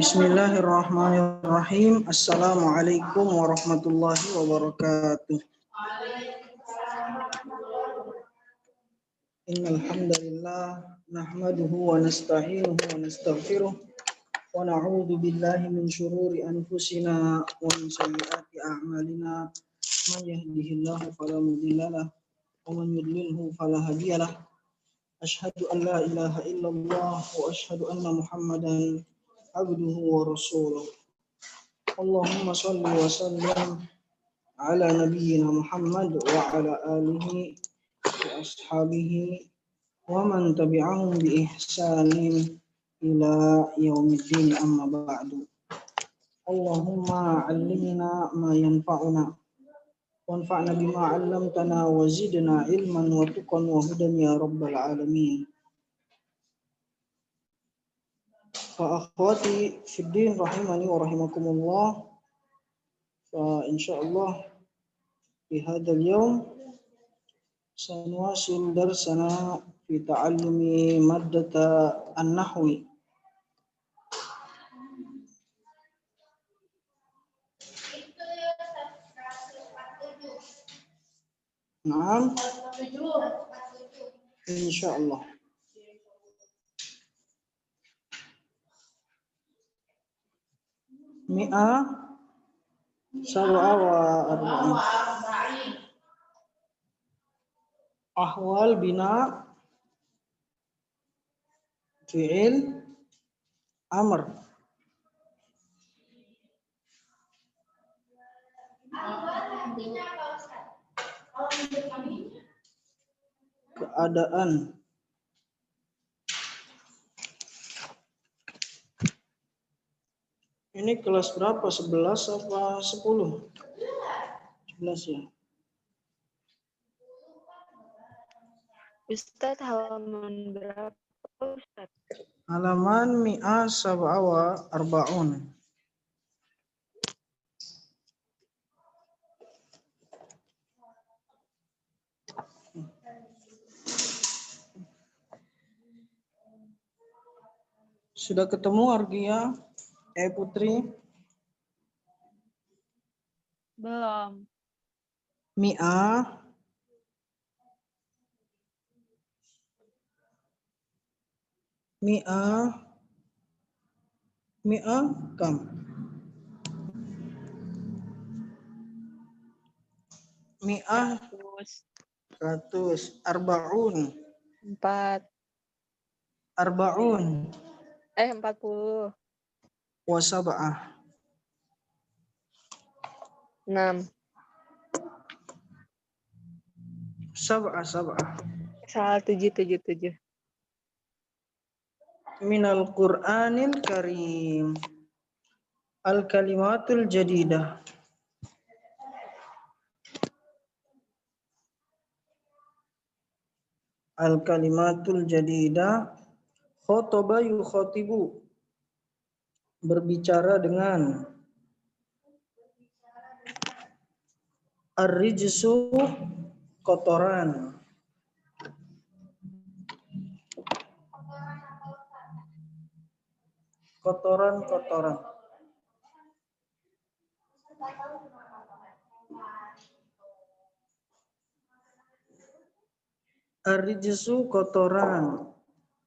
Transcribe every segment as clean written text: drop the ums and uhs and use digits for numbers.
Bismillahirrahmanirrahim. Assalamualaikum warahmatullahi wabarakatuh. Innal hamdalillah nahmaduhu wa nasta'inuhu wa nastaghfiruh wa na'udzu billahi min shururi anfusina wa min sayyiati a'malina. Man yahdihillahu fala mudilla lahu wa man yudlilhu fala hadiyalah. Asyhadu an la ilaha illallah wa asyhadu anna Muhammadan abduhu wa rasuluh. Allahumma shalli wa sallim ala nabiyyina Muhammad wa ala alihi wa ashabihi wa man tabi'ahum bi ihsanin ila yaumiddin, amma ba'du. Allahumma 'allimna ma yanfa'una wanfa'na bima 'allamtana wa zidna ilman wa tuqan wa hudan ya rabbal alamin. Fa akhwati fid din rahimani wa rahimakumullah. Fa insyaallah fi hadzal yaum sanuwasil darsana fi ta'allumi maddata an-nahwi. Naam, insyaallah. Mi'a sab'a wa arba'in. Ahwal bina fi'il amr. Keadaan. Ini kelas berapa? 11 apa 10? 11 ya. Ustadz, halaman berapa Ustadz? Halaman mi'a sab'a wa arba'un. Sudah ketemu Argia? Putri? Belum. Mi'a kam? Mi'ah 100. Arba'un 4. Arba'un 40. wa sab'ah 6. sab'ah Salah 7. minal Qur'anil Karim. Al-kalimatul jadidah. Al-kalimatul jadidah. Khotoba yukhotibu. Berbicara dengan. Ar-rijsu kotoran. Kotoran. Ar-rijsu kotoran.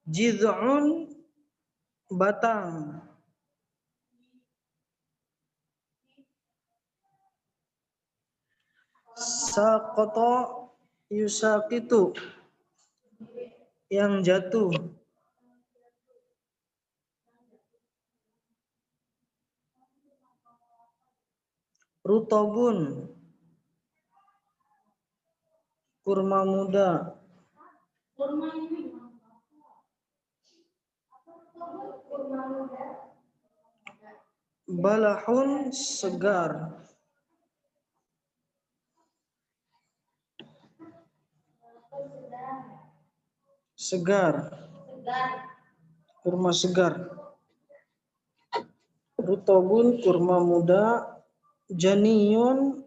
Jiz'un batang. Saqata yusaqitu, yang jatuh. Rutobun, kurma muda. Balahun, segar. Kurma segar. Rutobun, kurma muda. Janiyun,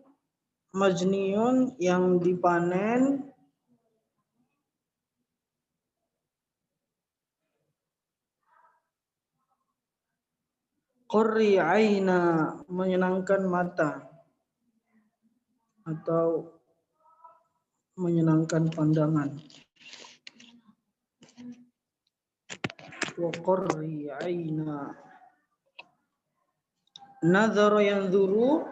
majniyun, yang dipanen. Qurri aina, menyenangkan mata atau menyenangkan pandangan. Wa qurri aina. Nadhara yanzuru,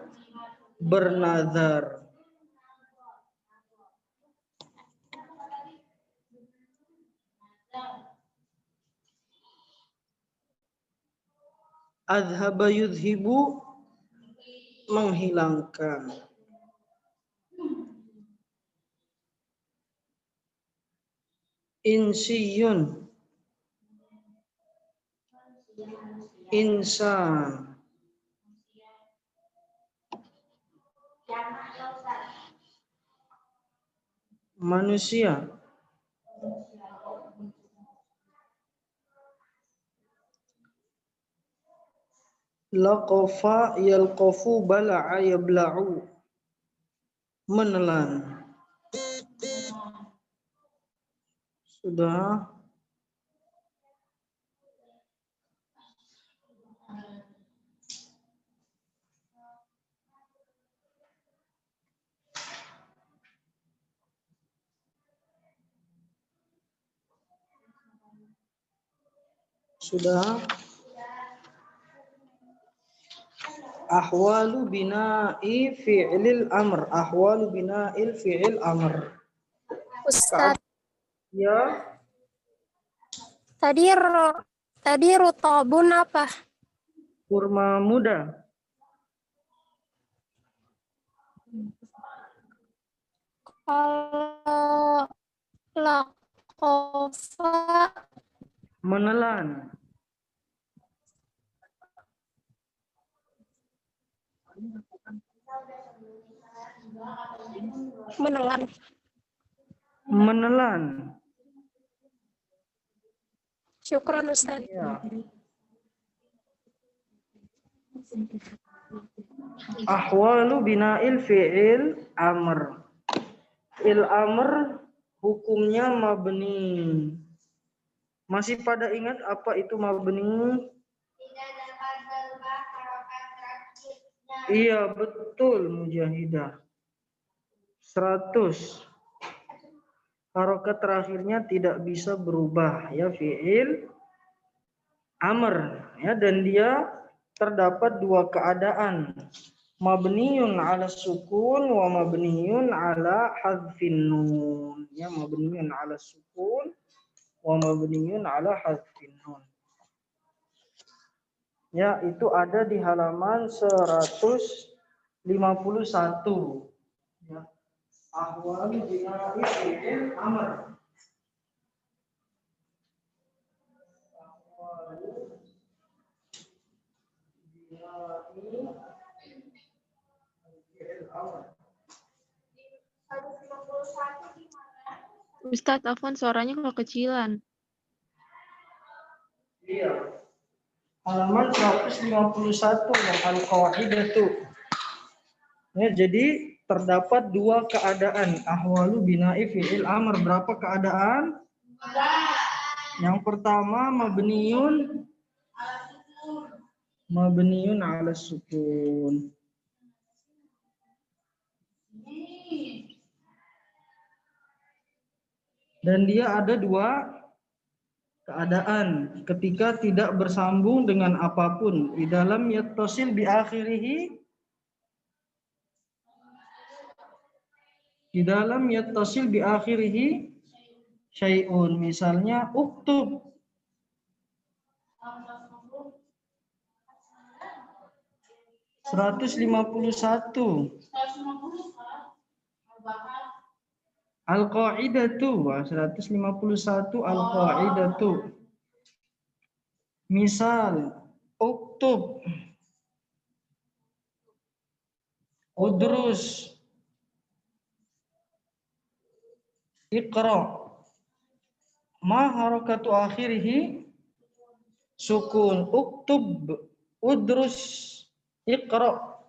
bernazar. Adhaba yudhibu, menghilangkan. Insiyun, insan. Manusia. Laqafa yalqafu, bala'a yabla'u, menelan. Sudah. Sudah. Ahwalu bina'i fi'lil amr. Ahwalu bina'il fi'il amr. Ustaz, Ya, tadi rutobun apa? kurma muda. Kalau lakofa Menelan. menelan. Menelan. Syukran Ustaz. Ya. Ahwalu bina'il fi'il amr. Il amr hukumnya mabni. Masih pada ingat apa itu mabni? Iya, betul Mujahidah. 100. Harokat terakhirnya tidak bisa berubah, ya, fi'il amr, ya, dan dia terdapat dua keadaan. Mabniyun ala sukun wa mabniyun ala hadfin nun. Ya, mabniyun ala sukun wa mabniyun ala hadfin nun. Ya, itu ada di halaman 151. Ya. Ahwal bina'i fi'il amr. Ahwal bina'i fi'il amr. Ustadz, Afwan suaranya kekecilan. Iya. Halaman 151 yang al-qaidatu. Ya, jadi terdapat dua keadaan ahwalu bina'i fi'il amr. Berapa keadaan? Yang pertama mabniyun ala sukun. Dan dia ada dua keadaan ketika tidak bersambung dengan apapun. Di dalam yattasil bi akhirihi, di dalam yattasil bi akhirihi syai'un. Misalnya uktub. Seratus 151. Al-qaidatu 151 al-qaidatu. Misal uktub, udrus, iqra. Ma harakatu akhirih sukun. Uktub, udrus, iqra.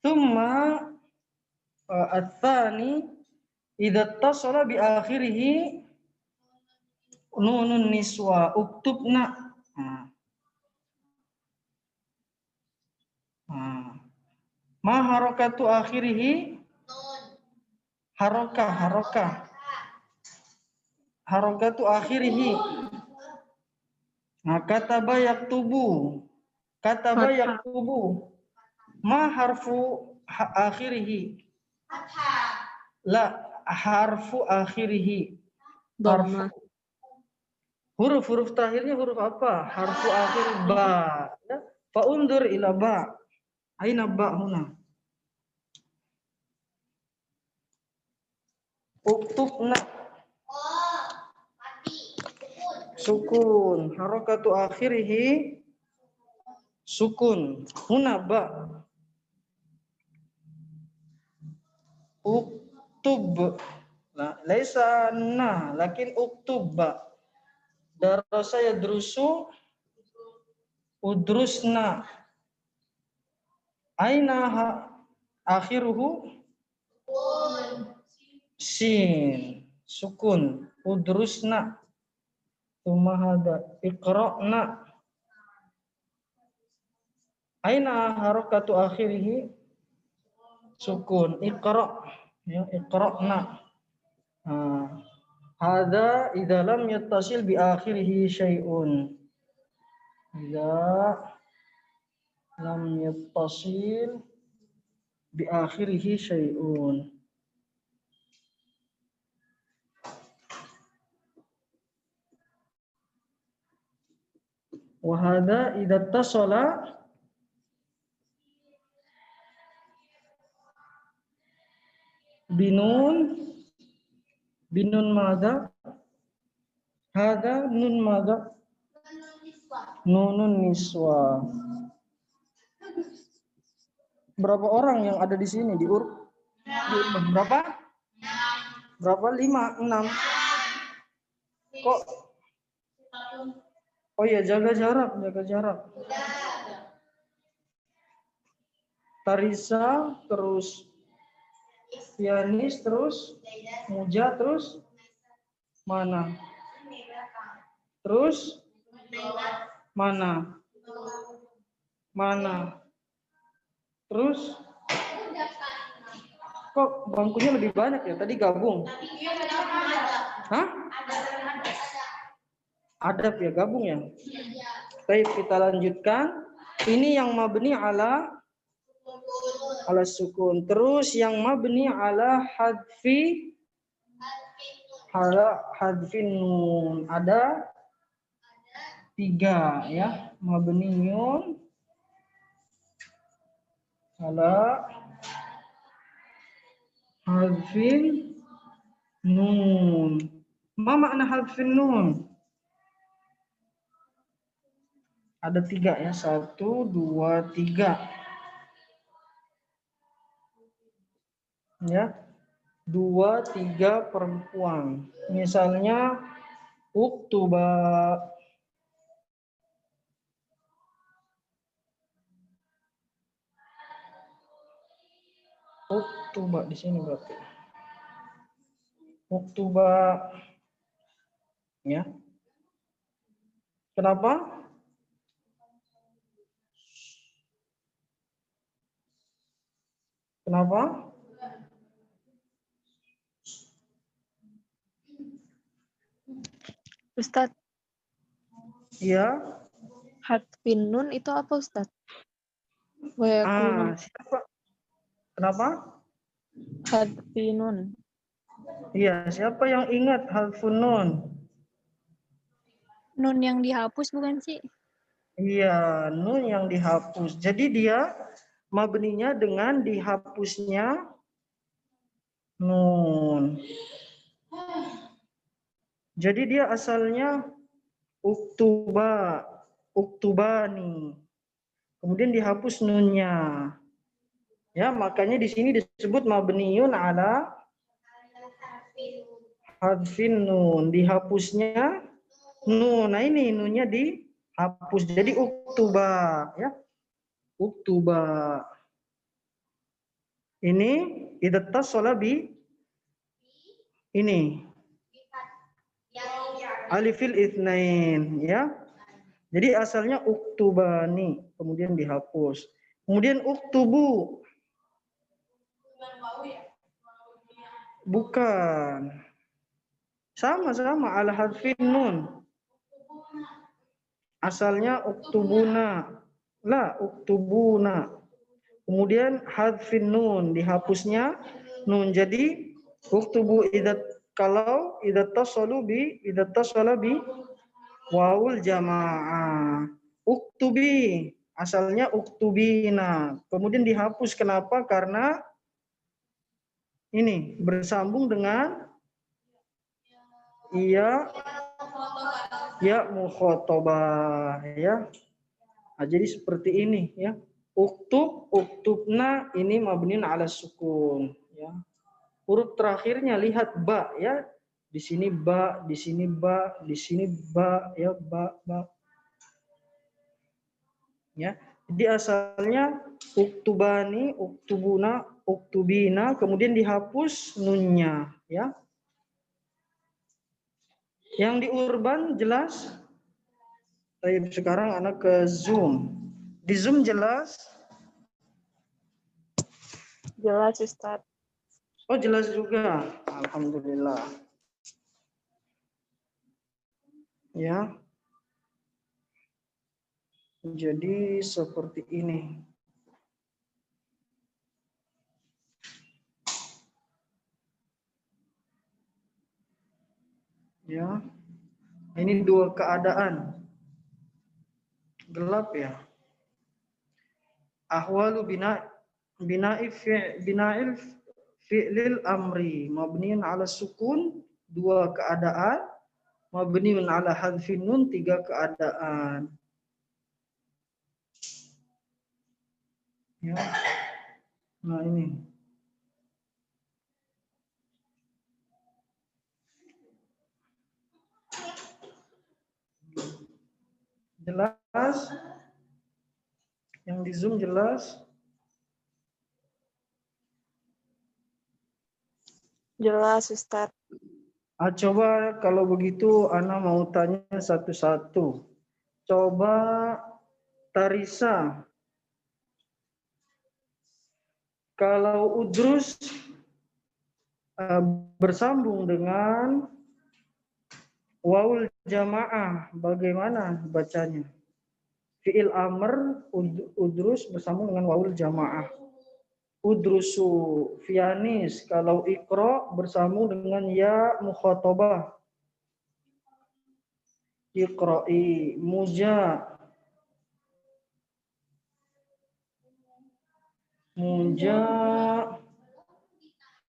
Thumma at-thani idza tasala bi akhirih nunun niswa, uktubna. Ma harokatu akhirihi? Harokah. Harokatu akhirihi. Nah, kataba yaktubu. Kataba Fathah. yaktubu. Ma harfu akhirihi? La, harfu akhirihi. Dhamma. Huruf terakhirnya huruf apa? Harfu akhir ba. Ya. Fa undur ila ba. Aina ba huna? Uktubna. Sukun. Harokatu akhirihi sukun. Huna ba. Uktub. Nah, laisa na, lakin uktub ba. Darasa yadrusu udrusna. Aina akhiruhu? Sin. Sukun. Udrusna. Tuma hada iqra'na. Aina harakatu akhirihi? Sukun. Iqra'. Ya, iqra'na. Hada idza lam yattasil bi akhirihi syai'un. Idza lam yattasil bi akhirihi syai'un. Wa hadza idza ittasala binun madza? Hadza nun madza? Nunun niswa. Berapa orang yang ada di sini di Urban? Berapa? Berapa? 5, 6. Kok? Oh iya, jaga jarak. Tarisa, terus Pianis, terus Muja, terus mana? Terus mana? Terus kok bangkunya lebih banyak ya? Tadi gabung. Hah? Adab ya, gabung ya. Baik, kita lanjutkan. Ini yang mabni ala sukun. Terus yang mabni ala hadfin nun. Ada 3 ya. Mabniun ala hadfin nun. Ma makna hadfin nun? Ada 3 ya. 1, 2, 3. Ya. 2, 3 perempuan. Misalnya uktuba. Uktuba di sini berarti. Uktuba. Ya. Kenapa? Ustadz, Iya. hadfin nun itu apa Ustadz? Wayakunu. Siapa? Kenapa? Hadfin nun. Iya, siapa yang ingat hadfun nun? Nun yang dihapus bukan sih? Iya, nun yang dihapus. Jadi dia mabninya dengan dihapusnya nun. Jadi dia asalnya uktubani. Kemudian dihapus nunnya. Ya, makanya di sini disebut mabniun ala hadfin nun. Dihapusnya nun. Nah, ini nunnya dihapus. Jadi uktuba, ya. Uktuba. Ini idzatasala bi ini alifil itsnain, ya. Jadi asalnya uktubani, kemudian dihapus. Kemudian uktubu. Bukan. Sama-sama ala hadfin nun. Asalnya uktubuna. La, uktubuna. Kemudian hadfin nun, dihapusnya nun. Jadi uktubu kalau idat tasala bi wawul jamaah. Uktubi, asalnya uktubina. Kemudian dihapus, kenapa? Karena ini bersambung dengan iya ya mukhatabah ya. Nah, jadi seperti ini ya. Uktubna ini mabniun ala sukun ya. Huruf terakhirnya lihat ba ya. Di sini ba, di sini ba, di sini ba ya, ba. Ya. Jadi asalnya uktubani, uktubuna, uktubina, kemudian dihapus nunnya ya. Yang di urban jelas? Baik, sekarang anak ke Zoom. Di Zoom jelas? Jelas Ustadz. Oh, jelas juga. Alhamdulillah. Ya. Jadi seperti ini. Ya. Ini dua keadaan. Gelap ya. Ahwalu bina'il fi'lil amri mabniun ala sukun, dua keadaan, mabniun ala hadfin nun, tiga keadaan. Ya. Nah, ini. Jelas? Yang di Zoom jelas? Jelas Ustadz. Coba kalau begitu Ana mau tanya satu-satu. Coba Tarisa. Kalau udrus bersambung dengan wawul jamaah, bagaimana bacanya? Fi'il amr udrus bersambung dengan wawul jamaah. Udrusu fianis, kalau ikro bersambung dengan ya mukhatabah. Iqra'i muja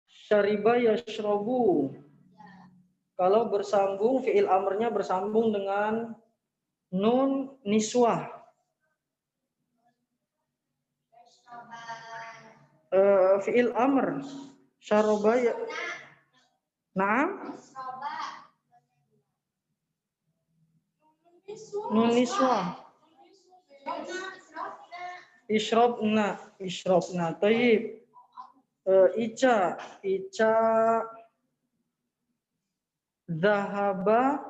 syariba yashrabu. Kalau bersambung, fi'il amrnya bersambung dengan nun niswah. Fi'il amr syaraba ya. Naam? Nun niswah. Ishrabna. Tayyib. Ica Zahaba,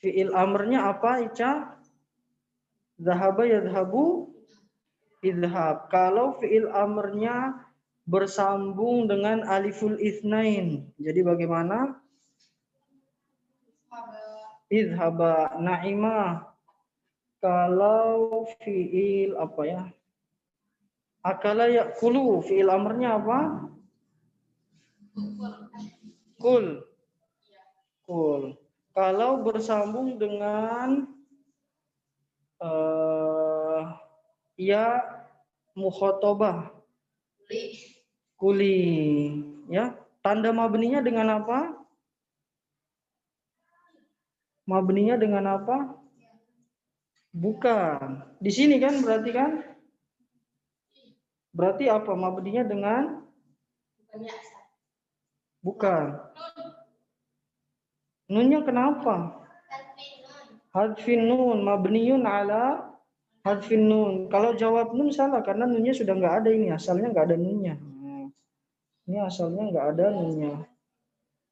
fi'il amrnya apa Ica? Zahaba yadhabu idhab. Kalau fi'il amrnya bersambung dengan aliful itsnain, jadi bagaimana? Idhaba. Naima. Kalau fi'il apa ya? Akala ya'kulu, fi'il amrnya apa? Kul. Kalau bersambung dengan ya mukhatabah, kuli, ya. Tanda mabninya dengan apa? Mabninya dengan apa? Bukan. Di sini kan berarti kan? Berarti apa? Mabninya dengan? Bukan. Nunnya kenapa? Hadfin nun, mabniun ala hadfin nun. Kalau jawab nun salah karena nunnya sudah nggak ada ini, asalnya nggak ada nunnya. Ini asalnya nggak ada nunnya.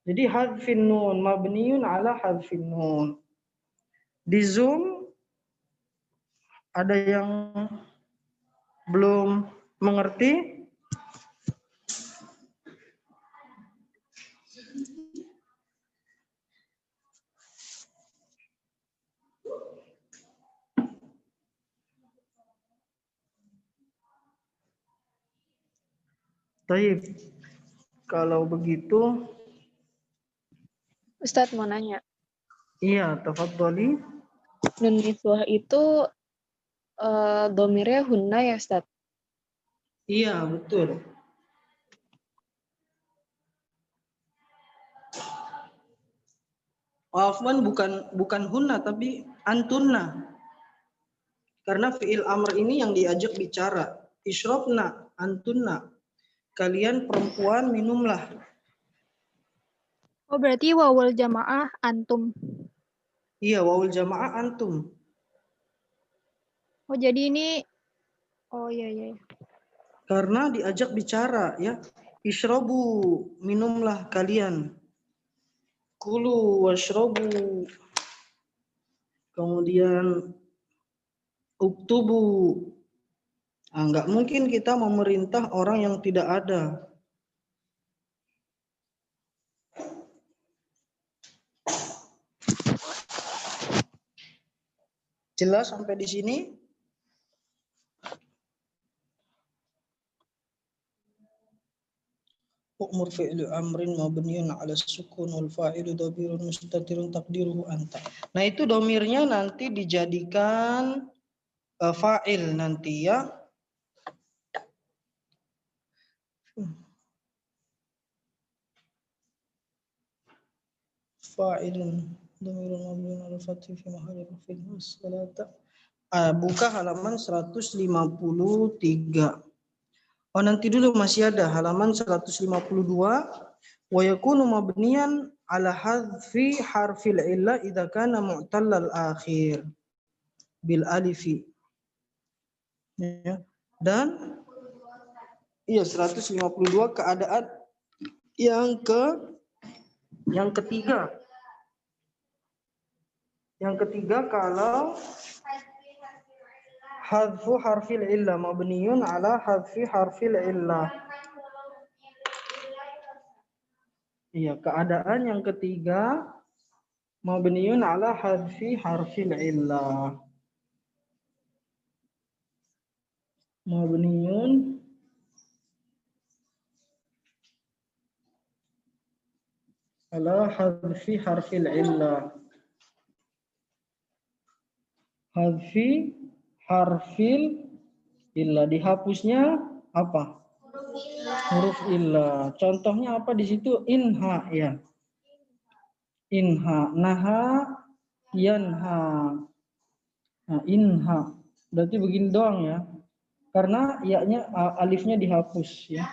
Jadi hadfin nun, mabniun ala hadfin nun. Di Zoom ada yang belum mengerti? Taib. Kalau begitu, Ustadz mau nanya. iya, tafadhali. Nun niswah itu domirnya hunna ya Ustadz? Iya, betul. Afwan bukan hunna tapi antunna. Karena fiil amr ini yang diajak bicara. Isyrobna, antunna. Kalian perempuan minumlah. Oh, berarti wawul jamaah antum. Iya, wawul jamaah antum. Oh, jadi ini oh iya iya. Karena diajak bicara ya. Isyrobu, minumlah kalian. Kulu washrobu. Kemudian uktubu. Nggak mungkin kita memerintah orang yang tidak ada. Jelas sampai di sini? U'mur fi'lu amrin mabniun 'ala sukun wal fa'ilu dhamirun mustatirun taqdiruhu anta. Nah, itu domirnya nanti dijadikan fa'il nanti ya. Fa'ilun dhamirun mabniun 'ala fathi fi mahalli raf'in wassalata. Buka halaman 153. Oh, nanti dulu masih ada halaman 152. Wa yakunu mabniyan ala hadfi harfil illa idza kana mu'tallal akhir bil alifi. Ya. Dan iya 152 keadaan yang ketiga. Yang ketiga kalau hadfu harfil illa mabniyun ala hadfi harfil illa. Iya, keadaan yang ketiga mabniyun ala hadfi harfil illa. Mabniyun ala hadfi harfil illa. Hadfi harfil illa, dihapusnya apa? Huruf illa. Contohnya apa di situ? Inha ya. Inha, naha, yanha. Nah, inha. Berarti begini doang ya. Karena ya-nya alifnya dihapus ya.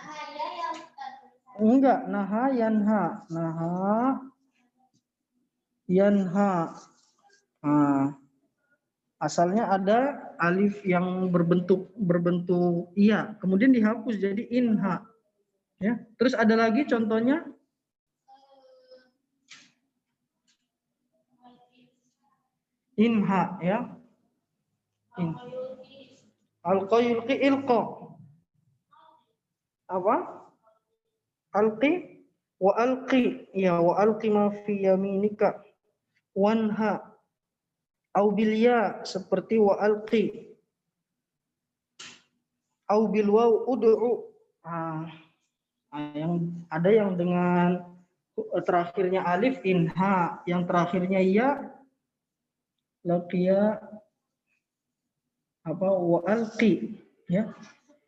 Enggak, naha, yanha. Naha, yanha. Nah, asalnya ada alif yang berbentuk iya, kemudian dihapus jadi inha. Ya, terus ada lagi contohnya inha ya. Alqa yulqi ilqa. Apa? Alqi wa alqi. Ya, wa alqi ma fi yaminika. Wanha. Au bil ya seperti wa alqi. Au bil waw ud'u. Yang ada yang dengan terakhirnya alif inha, yang terakhirnya ya laqiya apa wa alqi ya.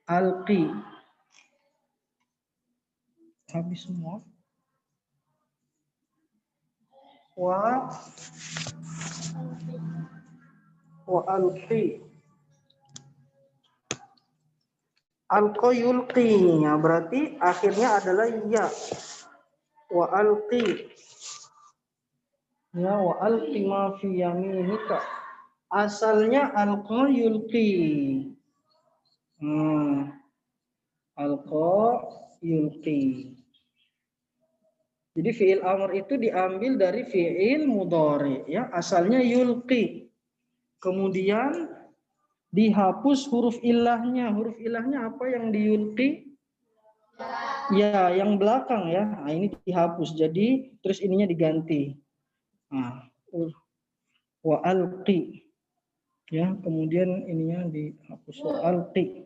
Alqi. Habis semua. Wa alqi. Alqa yulqi, ya berarti akhirnya adalah ya. Wa alqi. Ya, wa alqi ma fi yaminika. Asalnya alqa yulqi. Alqa yulqi. Jadi fiil amr itu diambil dari fiil mudhari ya, asalnya yulqi. Kemudian dihapus huruf ilahnya. Huruf ilahnya apa yang diyulqi? Ya, yang belakang ya. Nah, ini dihapus. Jadi terus ininya diganti. Nah, wa alqi. Ya, kemudian ininya dihapus wa alqi.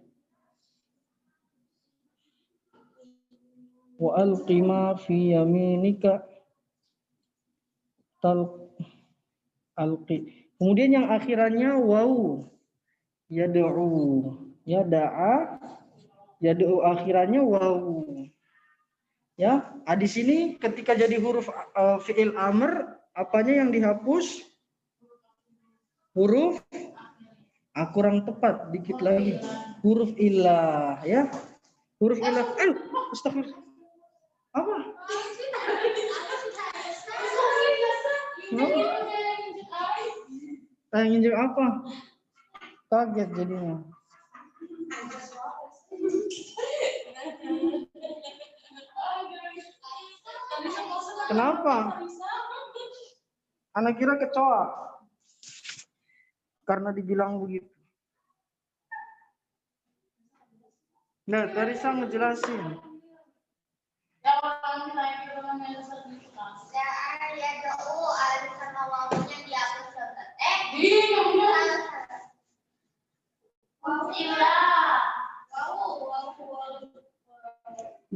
Wa alqima fi yaminika alqi. Kemudian yang akhirannya waw, yad'u, yada'a, yad'u akhirannya waw. Ya, di sini ketika jadi huruf fi'il amr, apanya yang dihapus? Huruf kurang tepat dikit lagi. Huruf illah, ya. Huruf illah. Astagfirullah. Apa? Nginjek apa? Kaget jadinya. Kenapa? Anak kira kecoa. Karena dibilang begitu. Nah, Teresa ngejelasin.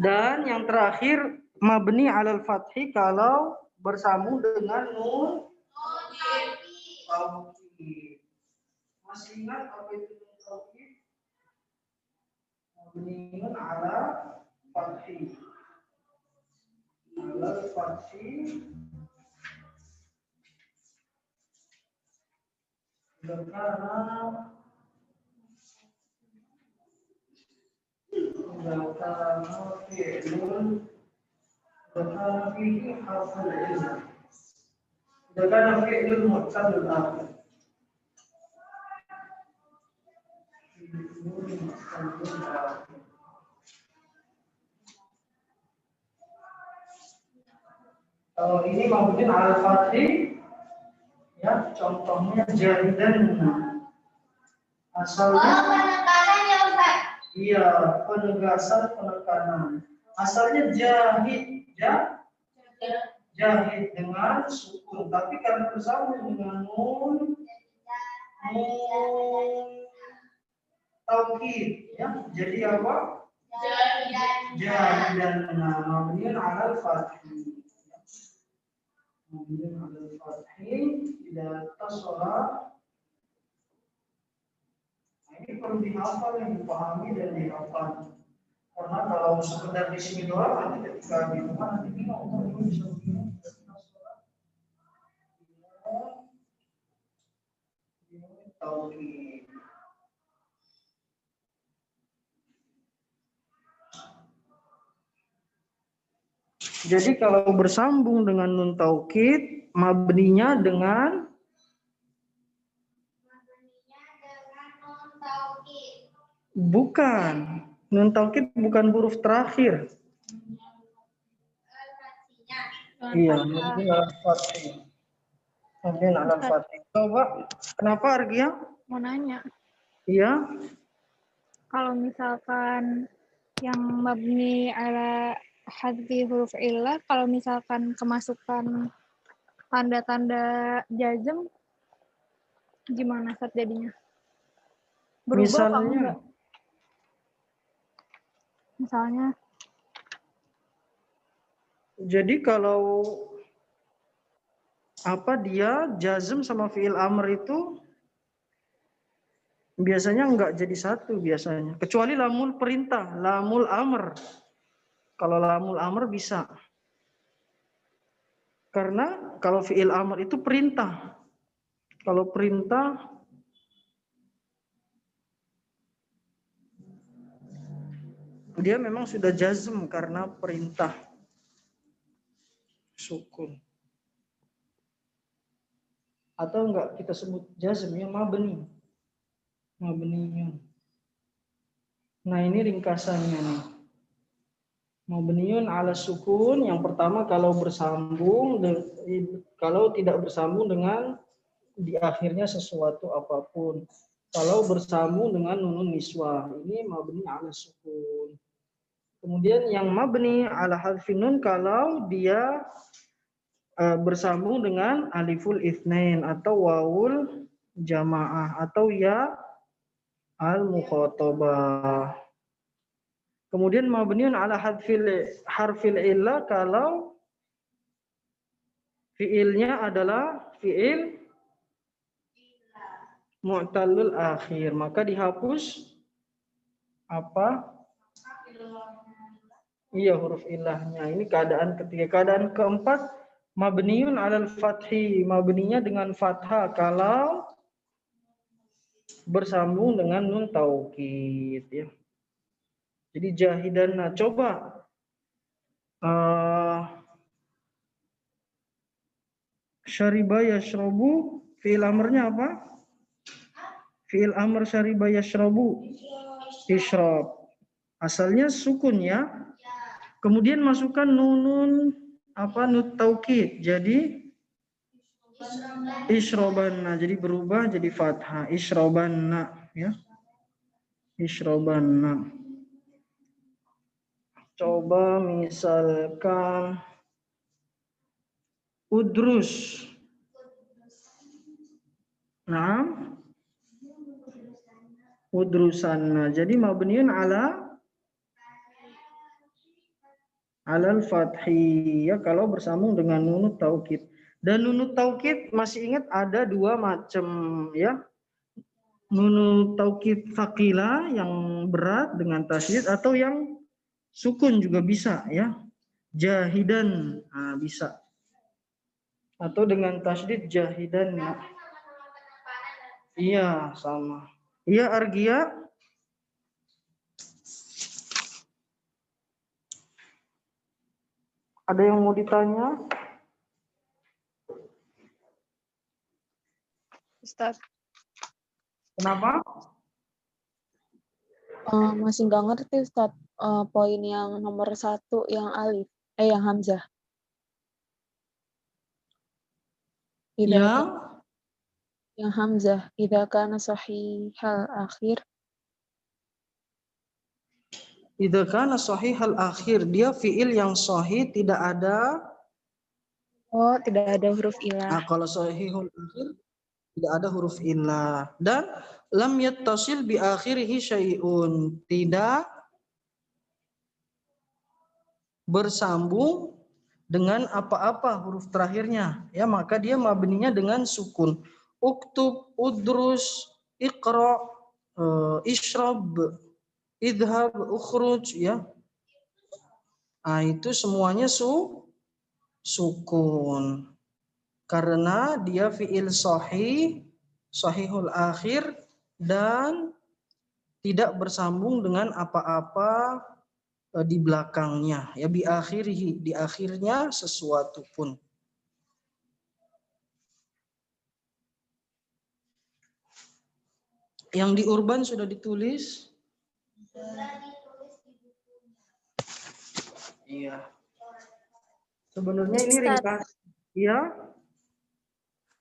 Dan yang terakhir mabni alal fathi kalau bersambung dengan nun taukid. Masih ingat apa itu nun taukid? Mabniun ala fathi. Alal fathi karena ذكر فعل ذكر فيه حرف العلة ذكر فعل معتل الآخر kalau ini mungkin al-fathi ya, contohnya jahidan asalnya iya, penegasan penekanan. Asalnya jahid, jahid dengan sukun, tapi karena bersambung dengan nun taukid, ya. Jadi apa? Jahidan. Mabniun alal fathi. Mabniun alal fathi idza tasala. Ini perlu dihafal, yang dipahami dan dihafal. Karena kalau sekedar di sini doang, nanti ketika di rumah nanti bingung, ini bisa begini. Jadi kalau bersambung dengan nun taukid, mabninya dengan bukan. Nun taukid bukan huruf terakhir. Iya, mabni alal fathi. Mabni alal fathi. Coba, kenapa Argia? Mau nanya, Iya. kalau misalkan yang mabni ala hadfi huruf illah, kalau misalkan kemasukan tanda-tanda jazm, gimana saat jadinya? Berubah apa enggak? Misalnya, Jadi kalau dia jazm sama fi'il amr itu biasanya enggak jadi satu biasanya. Kecuali lamul perintah, lamul amr. Kalau lamul amr bisa. Karena kalau fi'il amr itu perintah. Kalau perintah dia memang sudah jazm karena perintah. Sukun. Atau enggak kita sebut jazm ya, mabni. Mabniyun. Nah, ini ringkasannya nih. Mabniyun ala sukun, yang pertama kalau bersambung, kalau tidak bersambung dengan di akhirnya sesuatu apapun. Kalau bersambung dengan nunun niswah, ini mabni ala sukun. Kemudian yang mabni ala harfi nun kalau dia bersambung dengan aliful itsnain atau wawul jamaah atau ya al mukhatabah. Kemudian mabniun ala harfil illah kalau fiilnya adalah fiil mu'tallul akhir, maka dihapus apa? Iya, huruf ilahnya. Ini keadaan ketiga. Keadaan keempat, mabniun alal fathi, mabninya dengan fathah kalau bersambung dengan nun taukid ya. Jadi jahidanna, coba syariba yashrabu, fi'il amrnya apa? Fi'il amr syariba yashrabu, isyrab. Asalnya sukun ya. Kemudian masukkan nunun apa? Nun taukid. Jadi isyrobanna, jadi berubah jadi fathah, isyrobanna ya. Isyrobanna. Coba misalkan udrus. Nah, udrusanna. Jadi mabniun alal fathi ya kalau bersambung dengan nunut taukid. Dan nunut taukid masih ingat ada dua macam ya. Nunut taukid thaqila yang berat dengan tasydid atau yang sukun juga bisa ya. Jahidan bisa. Atau dengan tasydid jahidan. Iya, sama. Iya, Argia. Ada yang mau ditanya? Ustaz. Kenapa? Masih nggak ngerti Ustaz. Poin yang nomor 1 yang alif, yang hamzah. Yang hamzah, idza kana sahihal akhir. Idza kana sahihal akhir, dia fiil yang sahih tidak ada. Oh, tidak ada huruf ilah. Nah, kalau sahihul akhir tidak ada huruf illah. Dan lam yattasil bi akhirihi syai'un, tidak bersambung dengan apa-apa huruf terakhirnya ya, maka dia mabninya dengan sukun. Uktub, udrus, iqra, ishrab, idhab, ukhruj ya. Itu semuanya sukun. Karena dia fiil sahihul akhir dan tidak bersambung dengan apa-apa di belakangnya ya, bi akhirih, di akhirnya sesuatu pun. Yang di Urban sudah ditulis? Iya. Sebenarnya ini ringkas. Iya.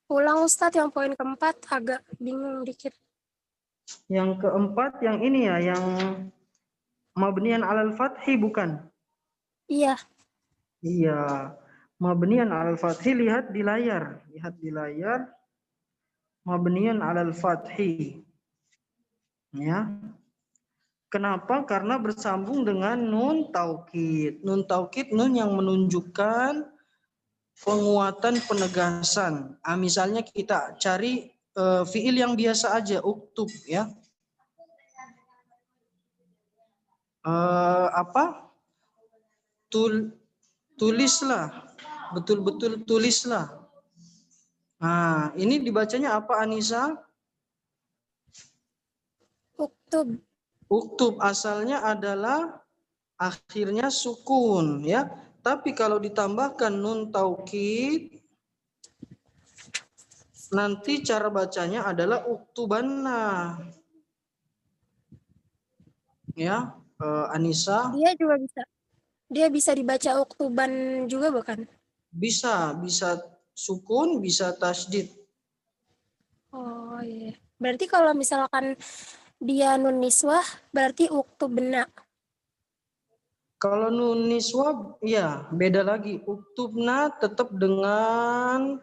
Ulang Ustadz yang poin keempat, agak bingung dikit. Yang keempat yang ini ya, yang mabniyan alal fathi bukan? Iya. Iya. Mabniyan alal fathi, lihat di layar. Lihat di layar. Mabniyan alal fathi. Ya. Kenapa? Karena bersambung dengan nun taukid. Nun taukid, nun yang menunjukkan penguatan penegasan. Misalnya kita cari fiil yang biasa aja, uktub ya. Tulislah, betul-betul tulislah. Nah, ini dibacanya apa, Anissa? Uktub. Uktub asalnya adalah akhirnya sukun ya. Tapi kalau ditambahkan nun taukid, nanti cara bacanya adalah uktubanna. Ya, Anissa. Dia bisa dibaca uktuban juga bukan? Bisa sukun, bisa tasydid. Oh iya. Berarti kalau misalkan dia nun niswah, berarti uktubna. Kalau nun niswah, ya beda lagi. Uktubna tetap dengan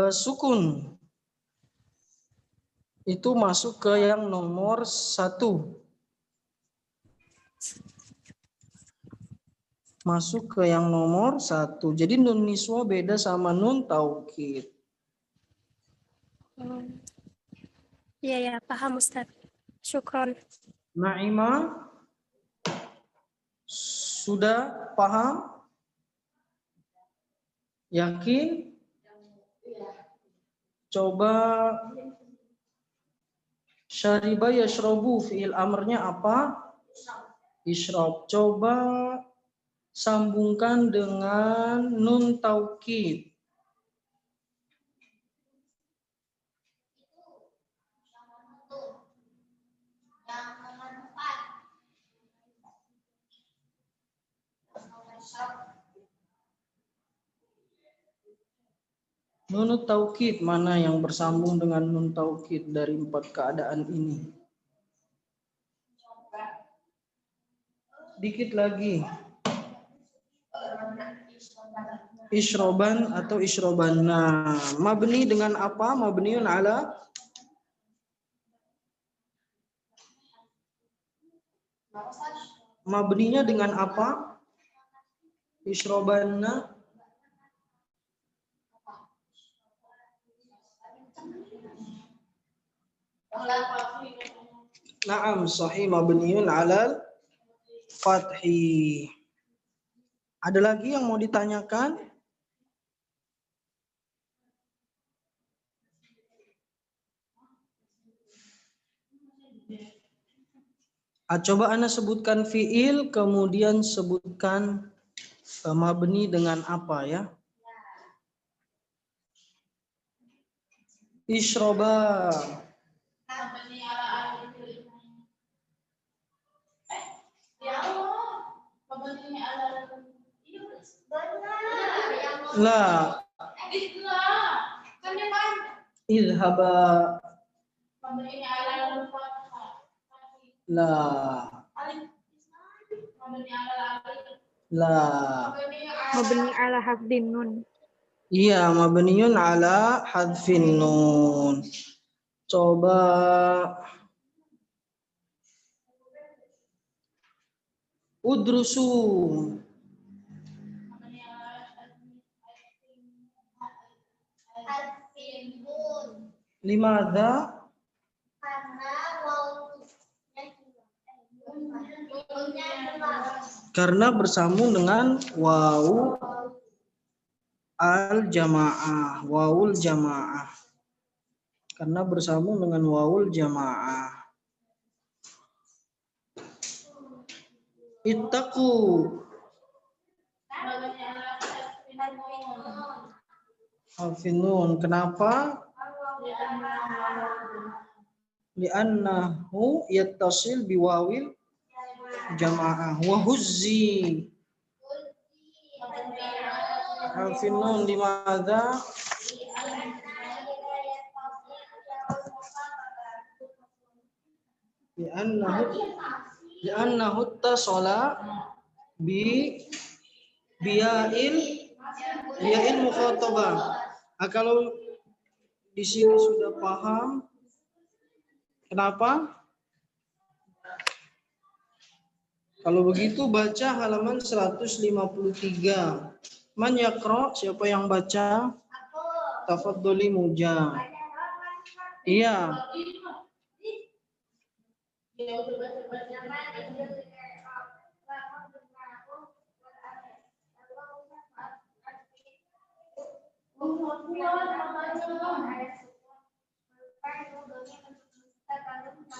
sukun. Itu masuk ke yang nomor 1. Masuk ke yang nomor 1. Jadi nun niswa beda sama nun taukid. Iya ya, paham Ustaz. Syukron. Naima, sudah paham? Yakin? Coba syariba yashrobu fi'il amrnya apa? Isyrab. Coba sambungkan dengan nun taukid. Nun taukid mana yang bersambung dengan nun taukid dari 4 keadaan ini? Dikit lagi. Isyroban atau isyrobanna. Mabni dengan apa? Mabniun ala mabninya dengan apa? Isyrobanna. Naam, sahih, mabniun alal fathi. Ada lagi yang mau ditanyakan? Coba Anda sebutkan fiil, kemudian sebutkan mabni dengan apa ya? Isyroba. La. Idhaba. La. La. Mabni ala hafdin nun. Iya, mabniun ala hadfin nun. Coba udrusu. Limadha? Karena bersambung dengan wawu al-jamaah, wawul jamaah. Karena bersambung dengan wawul jamaah. Ittaqu. Alfinun. Kenapa? Li'annahu yattasil biwawil jamaah. Wahuzzi. Alfinun limadha? Li'annahu tasala biyail mukhatabah. Kalau di sini sudah paham, kenapa? Kalau begitu baca halaman 153. Man yaqra, siapa yang baca? Tafadholi Muja. Iya.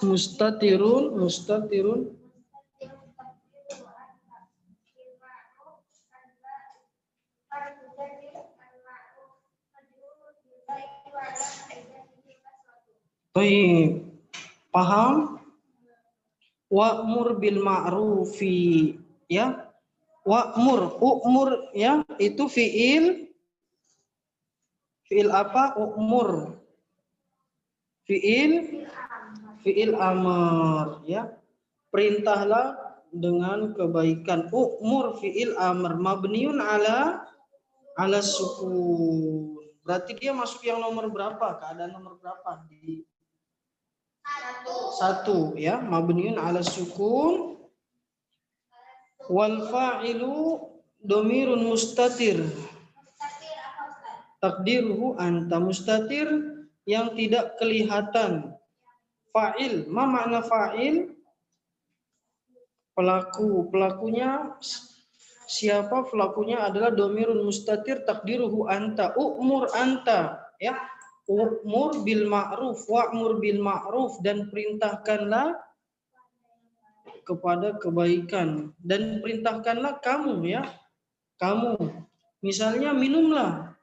Mustatirun. Baik, paham? Wa'mur bil ma'rufi, ya. U'mur, ya, itu fiil apa? U'mur. Fiil amr, ya. Perintahlah dengan kebaikan. U'mur fiil amr mabniun ala sukun. Berarti dia masuk yang nomor berapa? Keadaan nomor berapa? Di 1, ya. Mabniun ala sukun. Wal fa'ilu domirun mustatir. Takdiruhu anta, mustatir yang tidak kelihatan. Fa'il, ma makna fa'il? Pelaku, pelakunya siapa? Pelakunya adalah domirun mustatir takdiruhu anta. U'mur anta, ya. U'mur bil ma'ruf, wa'mur bil ma'ruf, dan perintahkanlah kepada kebaikan, dan perintahkanlah kamu, ya. Kamu, misalnya minumlah,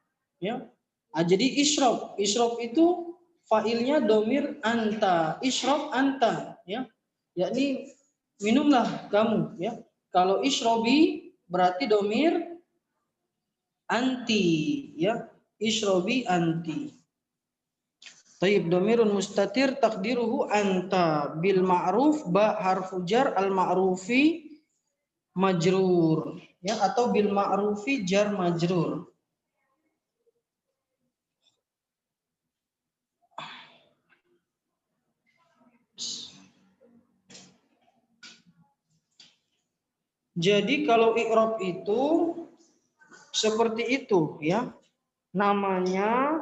ya. Jadi isyrab itu fa'ilnya domir anta, isyrab anta, ya. Yakni minumlah kamu, ya. Kalau isyrobi berarti domir anti, ya. Isyrobi anti. Taib, domirun mustatir takdiruhu anta bil ma'ruf ba harfu jar al ma'rufi majrur, ya, atau bil ma'rufi jar majrur. Jadi kalau i'rab itu seperti itu, ya. Namanya,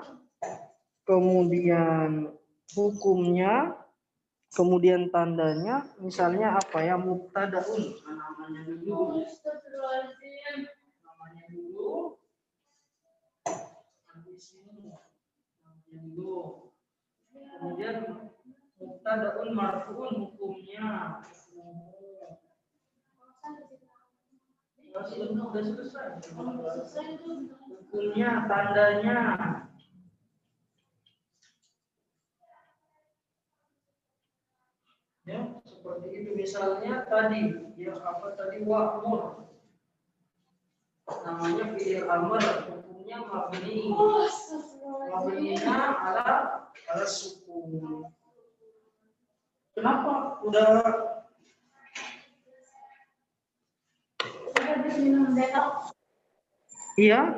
kemudian hukumnya, kemudian tandanya, misalnya apa ya, mubtadaun, namanya dulu. Namanya dulu. Namanya dulu. Kemudian mubtadaun marfu'un, hukumnya. Sudah selesai. Hukumnya, tandanya. Ya, seperti itu. Misalnya tadi, ya, apa tadi, wa'mur. Namanya fi'il amr, hukumnya mabni. Mabninya ala sukun. Kenapa? Udah iya?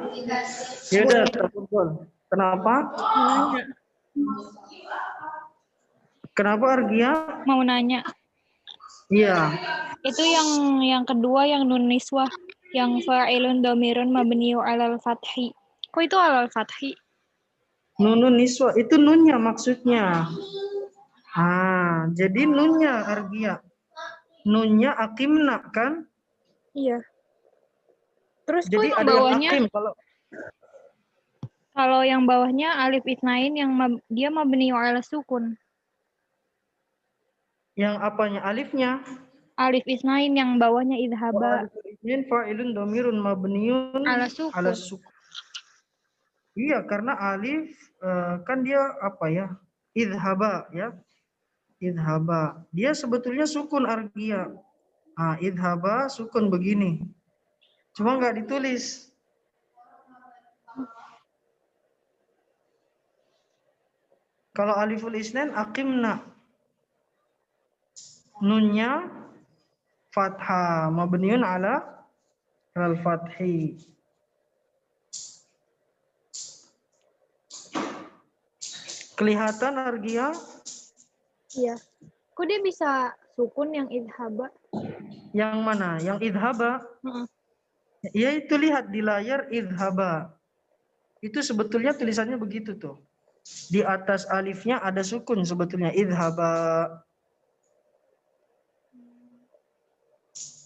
Ya udah, terkumpul. Kenapa? Nanya. Kenapa Argia? Mau nanya. Iya. Itu yang kedua yang nun niswah, yang fa'ilun dhamirun mabniu 'alal fathi. Kok itu 'alal fathi? Nunun niswa itu nunnya maksudnya. Jadi nunnya Argia. Nunnya akimna kan? Iya. Terus Jadi kok yang ada yang bawahnya, akim kalau yang bawahnya alif itnain yang dia mabniu 'ala sukun. yang apanya alifnya? Alif isnain yang bawahnya idhaba Alifin fa'ilun dhamirun mabniun ala sukun. ala sukun. Iya, karena alif kan dia apa ya? Idhaba, ya. Idhaba. Dia sebetulnya sukun Argia. Idhaba sukun begini. Cuma nggak ditulis. Kalau aliful isnain aqimna. Nunnya fathah mabniun ala al-fathi. Kelihatan Argia? Iya. Kok dia bisa sukun yang idhaba? Yang mana? Yang idhaba? Ya itu lihat di layar idhaba. Itu sebetulnya tulisannya begitu tuh. Di atas alifnya ada sukun sebetulnya idhaba.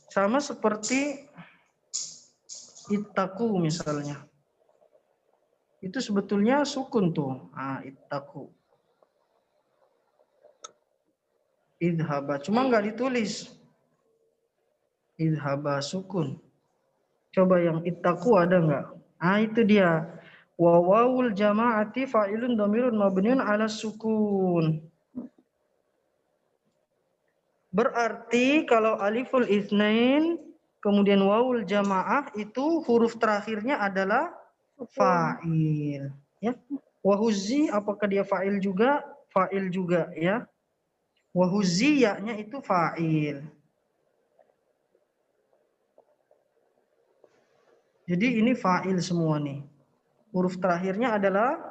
Sama seperti ittaku misalnya. Itu sebetulnya sukun tuh. Ittaku. Idhaba. Cuma nggak ditulis. Idhaba sukun. Coba yang ittaku ada nggak? Itu dia. Wa wawul jama'ati fa'ilun dhamirun mabniun 'ala sukun. Berarti kalau aliful itsnain kemudian wawul jamaah itu huruf terakhirnya adalah fa'il, ya. Wa huzzi apakah dia fa'il juga? Fa'il juga, ya. Wa huzzi ya-nya itu fa'il. Jadi ini fa'il semua nih. Huruf terakhirnya adalah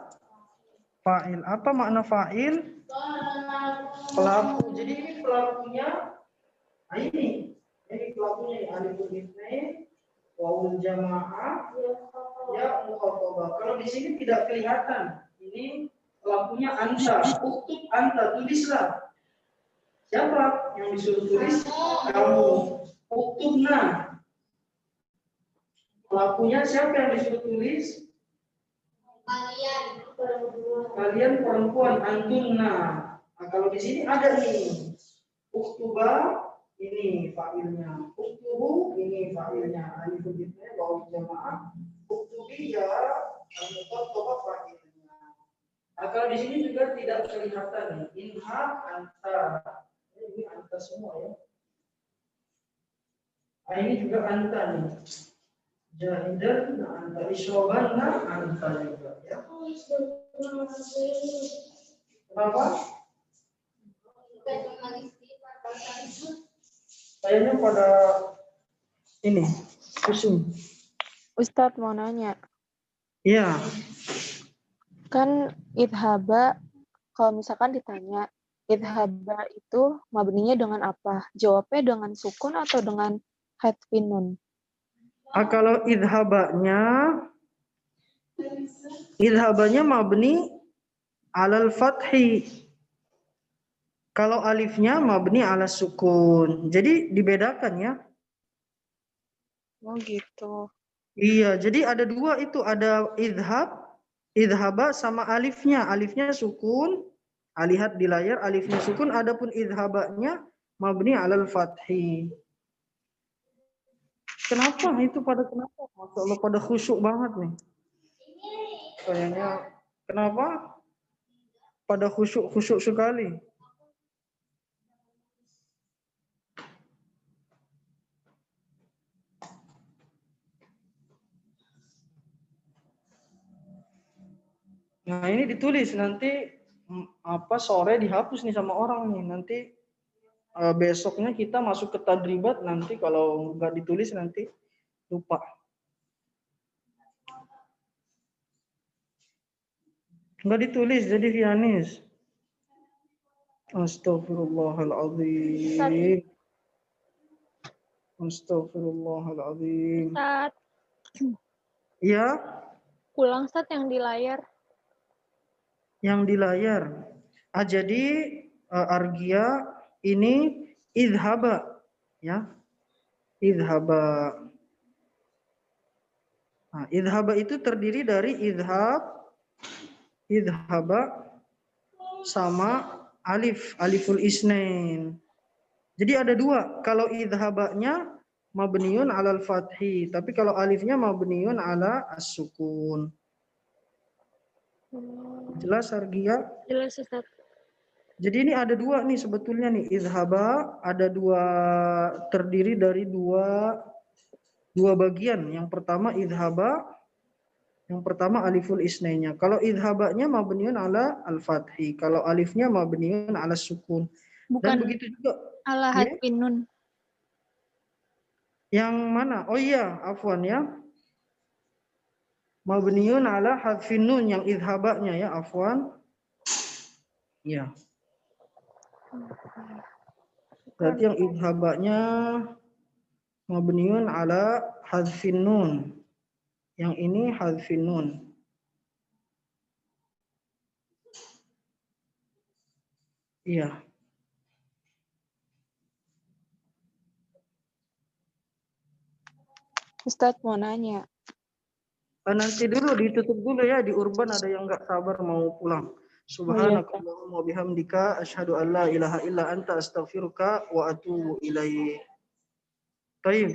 fa'il. Apa makna fa'il? Pelaku. Jadi ini pelakunya ini. Ini pelakunya aliful itsnain Wawul jamaah ya mukhatabah. Kalau di sini tidak kelihatan. Ini pelakunya anta. Uktub anta, tulislah. Siapa yang disuruh tulis? Kamu. Uktubna. Pelakunya siapa yang disuruh tulis? Kalian perempuan, antunna. Nah, kalau di sini ada nih. Uktuba ini fa'ilnya. Uktubu ini fa'ilnya. Alifun jitnya wawul jamaah. Uktubi ya al-mukhatabah fa'ilnya. Nah, kalau di sini juga tidak kelihatan nih. Inha anta. Ini anta semua ya. Nah, ini juga anta nih. Jahidan anta, isroban anta juga ya. Kenapa? Kayaknya pada ini pusing. Ustadz mau nanya, Iya. kan idhaba, kalau misalkan ditanya, idhaba itu mabninya dengan apa? Jawabnya dengan sukun atau dengan hadfin nun? Kalau idhabanya mabni alal fathi. Kalau alifnya mabni ala sukun. Jadi dibedakan ya. Oh gitu. Iya, jadi ada dua itu, ada idhaba sama alifnya. Alifnya sukun. Lihat di layar alifnya sukun, adapun idhabanya mabni alal fathi. Kenapa? Kenapa? Masya Allah pada khusyuk banget nih. Kayaknya kenapa? Pada khusyuk sekali. Nah, ini ditulis nanti sore dihapus nih sama orang nih. Nanti besoknya kita masuk ke tadribat, nanti kalau nggak ditulis nanti lupa. Nggak ditulis jadi Vianis. Astagfirullahaladzim. Astagfirullahaladzim. Ustaz, Ya, pulang Ustaz yang di layar. yang di layar. Jadi Argia ini idhaba, ya. Idhaba. Nah, idhaba itu terdiri dari idhaba sama aliful isnain. Jadi ada dua. Kalau idhabanya mabniun alal fathi, tapi kalau alifnya mabniun ala as-sukun. Jelas Argia? Jelas Ustaz. Jadi ini ada dua nih sebetulnya nih, idhaba ada dua, terdiri dari dua bagian. Yang pertama idhaba, yang pertama aliful isnainnya. Kalau idhabanya mabniun ala al-fathi, kalau alifnya mabniun ala sukun. Dan Bukan begitu juga ala ya? hadfin nun. Yang mana? Oh iya, afwan ya. Mabniun ala hadfin nun, yang idhabanya ya, afwan. Ya. Berarti yang idhabanya mabniun ala hadfin nun. Yang ini hadfin nun. Iya. Ustadz mau nanya. Nanti dulu ditutup dulu ya, di Urban ada yang nggak sabar mau pulang. Subhanakallahumma bihamdika asyhadu an la ilaha illa anta astaghfiruka wa atubu ilaik. Baik.